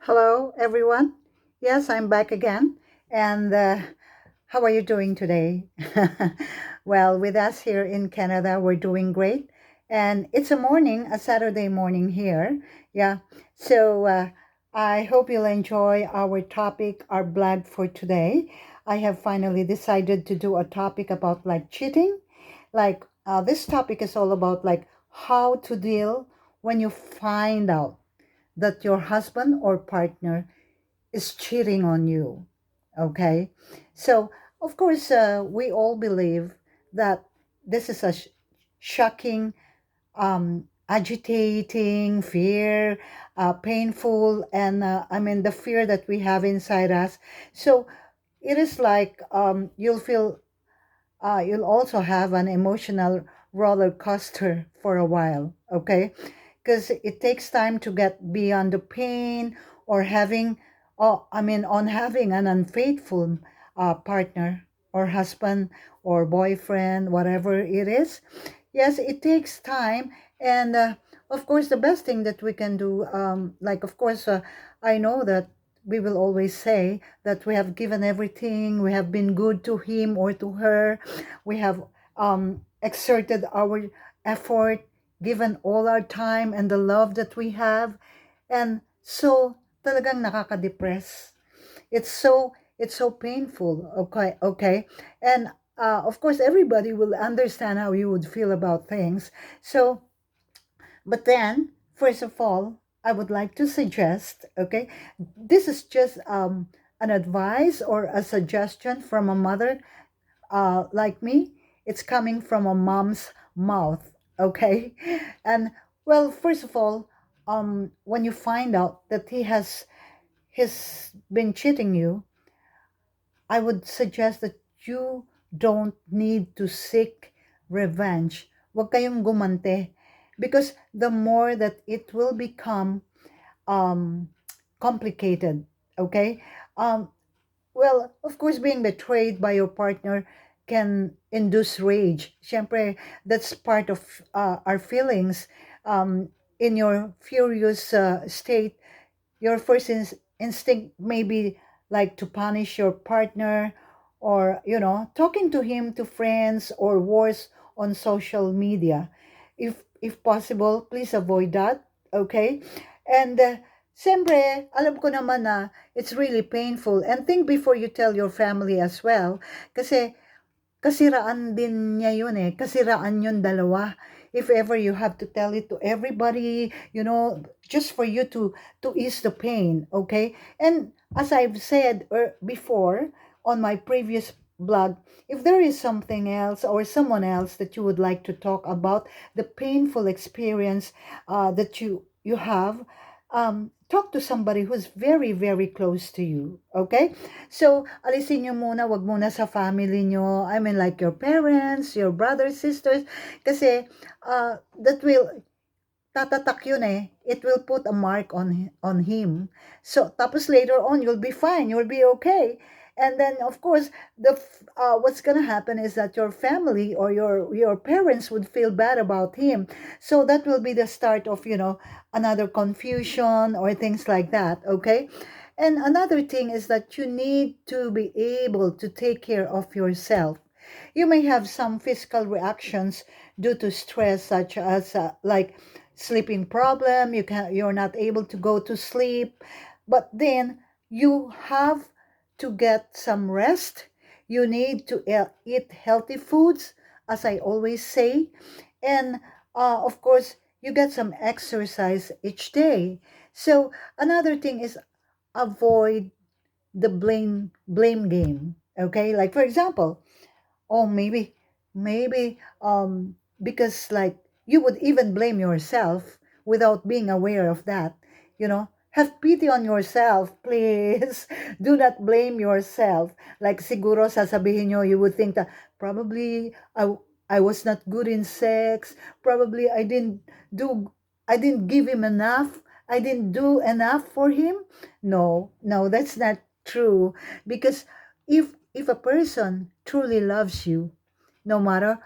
Hello, everyone. Yes, I'm back again. And how are you doing today? Well, with us here in Canada, we're doing great. And it's a Saturday morning here. Yeah. So I hope you'll enjoy our topic, our blog for today. I have finally decided to do a topic about like cheating. This topic is all about like how to deal when you find out that your husband or partner is cheating on you. Okay. So, of course, we all believe that this is a shocking, agitating, fear, painful, and I mean, the fear that we have inside us. So, it is like you'll also have an emotional roller coaster for a while. Okay, because it takes time to get beyond the pain or having on having an unfaithful partner or husband or boyfriend, whatever it is. Yes, it takes time. And of course, the best thing that we can do, of course, I know that we will always say that we have given everything, we have been good to him or to her, we have exerted our effort, given all our time and the love that we have. And so, talagang nakaka-depress. It's so painful. Okay, okay. And of course, everybody will understand how you would feel about things. So, but then, first of all, I would like to suggest, okay, this is just an advice or a suggestion from a mother like me. It's coming from a mom's mouth, okay? And well, first of all, when you find out that he's been cheating you, I would suggest that you don't need to seek revenge. Huwag kayong gumante. Because the more that it will become um, complicated, okay? Um, well, of course, being betrayed by your partner can induce rage. Siyempre, that's part of our feelings. In your furious state, your first instinct may be like to punish your partner or talking to him to friends or worse on social media. If possible, please avoid that. Okay. And siyempre, alam ko naman na it's really painful, and think before you tell your family as well, kasi kasiraan din niya yun eh. Kasiraan yun dalawa. If ever you have to tell it to everybody, just for you to ease the pain, okay? And as I've said before on my previous blog, if there is something else or someone else that you would like to talk about the painful experience that you have, talk to somebody who's very, very close to you, okay? So, alisin nyo muna, wag muna sa family nyo. I mean, like your parents, your brothers, sisters. Kasi, that will, tatatak yun eh. It will put a mark on him. So, tapos later on, you'll be fine. You'll be okay. And then, of course, what's gonna happen is that your family or your parents would feel bad about him. So that will be the start of another confusion or things like that. Okay. And another thing is that you need to be able to take care of yourself. You may have some physical reactions due to stress, such as like sleeping problem. You're not able to go to sleep, but then you have to get some rest. You need to eat healthy foods, as I always say, and of course you get some exercise each day. So another thing is avoid the blame game. Okay, like for example, oh, maybe because like you would even blame yourself without being aware of that. Have pity on yourself, please. Do not blame yourself. Like siguro sasabihin nyo, you would think that probably I was not good in sex. Probably I didn't give him enough. I didn't do enough for him. No, no, that's not true. Because if a person truly loves you, no matter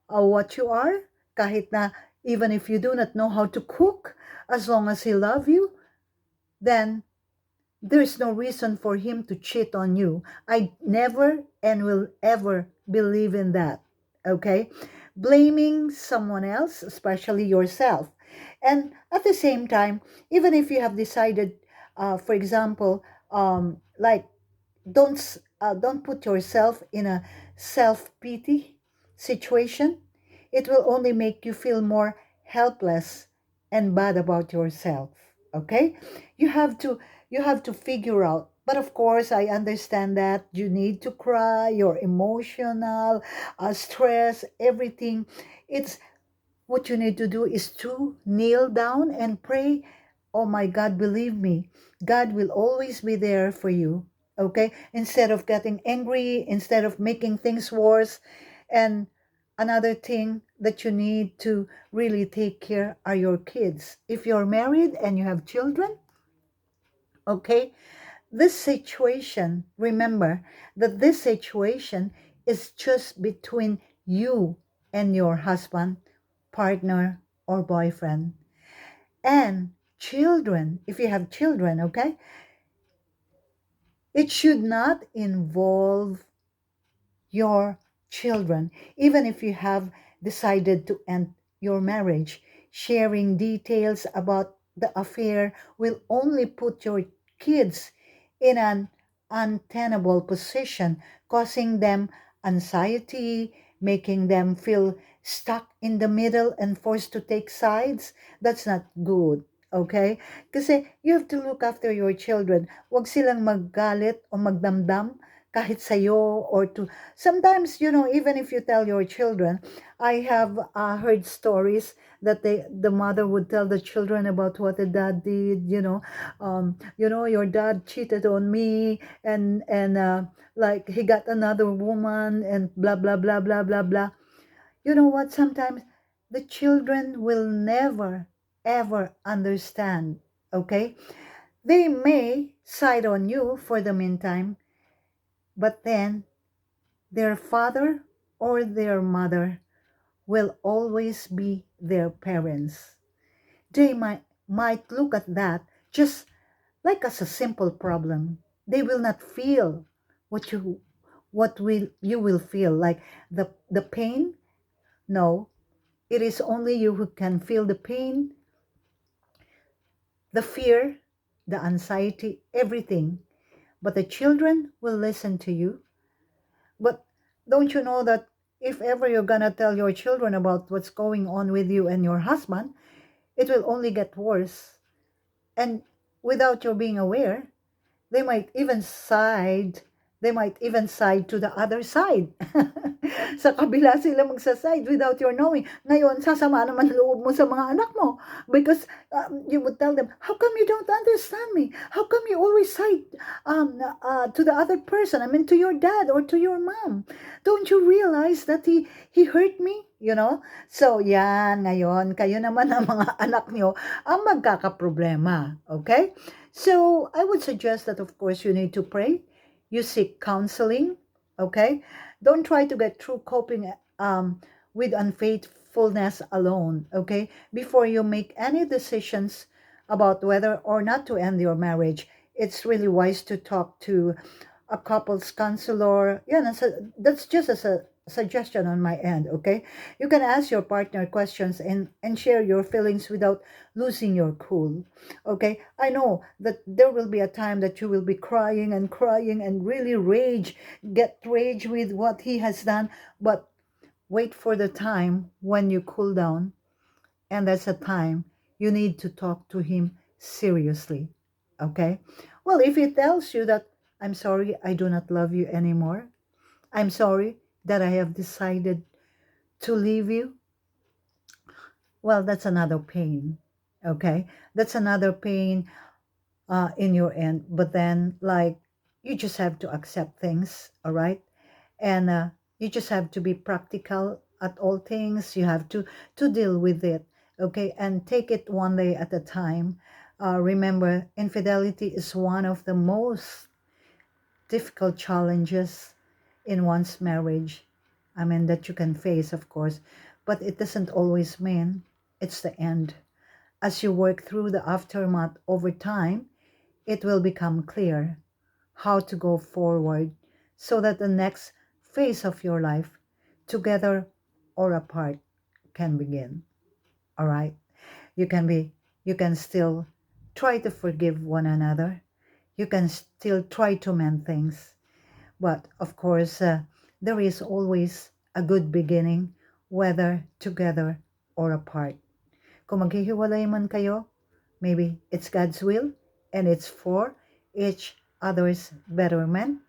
what you are, kahit na even if you do not know how to cook, as long as he love you, then There's no reason for him to cheat on you. I never and will ever believe in that. Okay? Blaming someone else, especially yourself. And at the same time, even if you have decided, for example, like don't put yourself in a self-pity situation. It will only make you feel more helpless and bad about yourself. Okay? You have to you have to figure out. But of course, I understand that you need to cry, you're emotional, stress, everything. It's what you need to do is to kneel down and pray. Oh my God, believe me, God will always be there for you. Okay? Instead of getting angry, instead of making things worse. And another thing that you need to really take care are your kids. If you're married and you have children, okay, this situation, remember that this situation is just between you and your husband, partner, or boyfriend. And children, if you have children, okay, it should not involve your children, even if you have decided to end your marriage. Sharing details about the affair will only put your kids in an untenable position, causing them anxiety, making them feel stuck in the middle and forced to take sides. That's not good. Okay? Kasi you have to look after your children. Huwag silang maggalit o magdamdam kahit sa'yo or to sometimes, even if you tell your children, I have heard stories that the mother would tell the children about what the dad did. Your dad cheated on me, and like he got another woman, and blah blah blah blah blah blah. You know what? Sometimes the children will never ever understand. Okay, they may side on you for the meantime, but then their father or their mother will always be their parents. They might look at that just like as a simple problem. They will not feel what you will feel, like the pain. No, it is only you who can feel the pain, the fear, the anxiety, everything. But the children will listen to you. But don't you know that if ever you're gonna tell your children about what's going on with you and your husband, it will only get worse. And without your being aware, they might even side, they might even side to the other side. Sa kabila sila magsaside without your knowing. Ngayon, sasama naman loob mo sa mga anak mo because you would tell them, how come you don't understand me? How come you always side to the other person? I mean, to your dad or to your mom. Don't you realize that he hurt me? So, yan, ngayon, kayo naman ang mga anak nyo ang magkakaproblema. Okay? So I would suggest that, of course, you need to pray. You seek counseling. Okay? Don't try to get through coping with unfaithfulness alone. Okay? Before you make any decisions about whether or not to end your marriage, it's really wise to talk to a couples counselor. Yeah, that's just a suggestion on my end. Okay, you can ask your partner questions and share your feelings without losing your cool. Okay, I know that there will be a time that you will be crying and crying and really get rage with what he has done, but wait for the time when you cool down, and that's a time you need to talk to him seriously. Okay? Well, if he tells you that, I'm sorry, I do not love you anymore, I'm sorry that I have decided to leave you, well, that's another pain. Okay? That's another pain in your end. But then, like, you just have to accept things, all right? And you just have to be practical at all things. You have to deal with it, okay, and take it one day at a time. Remember, infidelity is one of the most difficult challenges in one's marriage. I mean, that you can face, of course, but it doesn't always mean it's the end. As you work through the aftermath over time, it will become clear how to go forward so that the next phase of your life, together or apart, can begin. All right? You can be, you can still try to forgive one another. You can still try to mend things. But of course, there is always a good beginning, whether together or apart. Kung maghihiwalay man kayo, maybe it's God's will and it's for each other's betterment.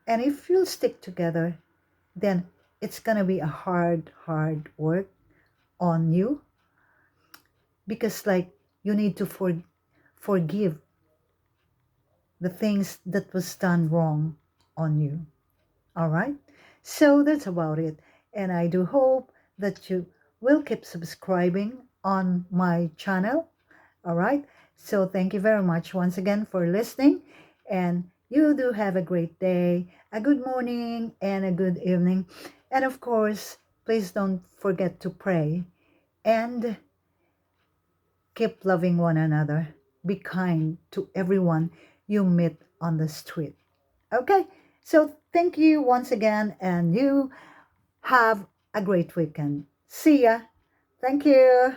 And if you'll stick together, then it's going to be a hard work on you because, like, you need to forgive the things that was done wrong on you. All right? So that's about it. And I do hope that you will keep subscribing on my channel. All right? So thank you very much once again for listening. And you do have a great day, a good morning, and a good evening. And of course, please don't forget to pray and keep loving one another. Be kind to everyone you meet on the street. Okay? So thank you once again, and you have a great weekend. See ya. Thank you.